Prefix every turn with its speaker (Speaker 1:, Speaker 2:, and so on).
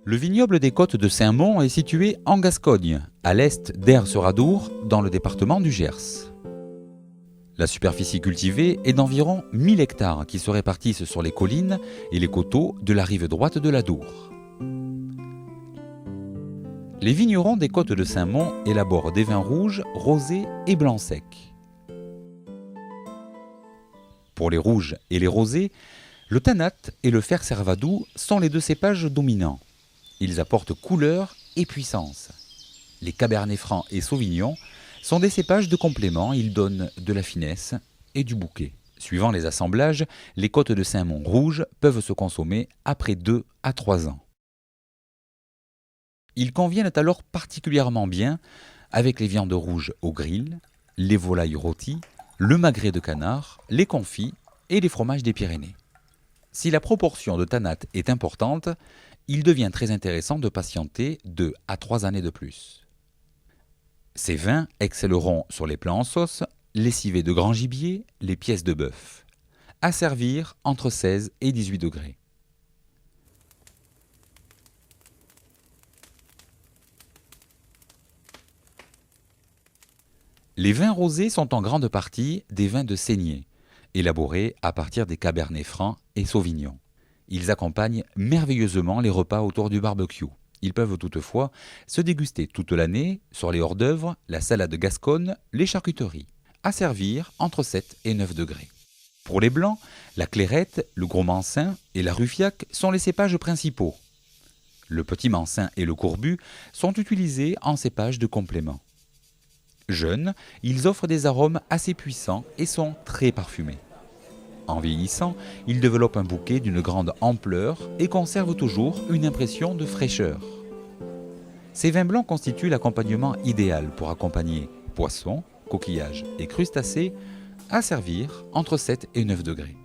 Speaker 1: Le vignoble des Côtes de Saint-Mont est situé en Gascogne, à l'est d'Aire-sur-Adour, dans le département du Gers. La superficie cultivée est d'environ 1000 hectares qui se répartissent sur les collines et les coteaux de la rive droite de l'Adour. Les vignerons des Côtes de Saint-Mont élaborent des vins rouges, rosés et blancs secs. Pour les rouges et les rosés, le Tannat et le Fer Servadou sont les deux cépages dominants. Ils apportent couleur et puissance. Les Cabernet Franc et Sauvignon sont des cépages de complément, ils donnent de la finesse et du bouquet. Suivant les assemblages, les Côtes de Saint-Mont rouges peuvent se consommer après 2 à 3 ans. Ils conviennent alors particulièrement bien avec les viandes rouges au grill, les volailles rôties, le magret de canard, les confits et les fromages des Pyrénées. Si la proportion de Tannat est importante, il devient très intéressant de patienter 2 à 3 années de plus. Ces vins excelleront sur les plats en sauce, les civets de grand gibier, les pièces de bœuf. À servir entre 16 et 18 degrés. Les vins rosés sont en grande partie des vins de saignée, élaborés à partir des Cabernet Franc et Sauvignon. Ils accompagnent merveilleusement les repas autour du barbecue. Ils peuvent toutefois se déguster toute l'année sur les hors-d'œuvre, la salade gasconne, les charcuteries. À servir entre 7 et 9 degrés. Pour les blancs, la clairette, le gros mansin et la ruffiac sont les cépages principaux. Le petit mansin et le courbu sont utilisés en cépages de complément. Jeunes, ils offrent des arômes assez puissants et sont très parfumés. En vieillissant, ils développent un bouquet d'une grande ampleur et conservent toujours une impression de fraîcheur. Ces vins blancs constituent l'accompagnement idéal pour accompagner poissons, coquillages et crustacés, à servir entre 7 et 9 degrés.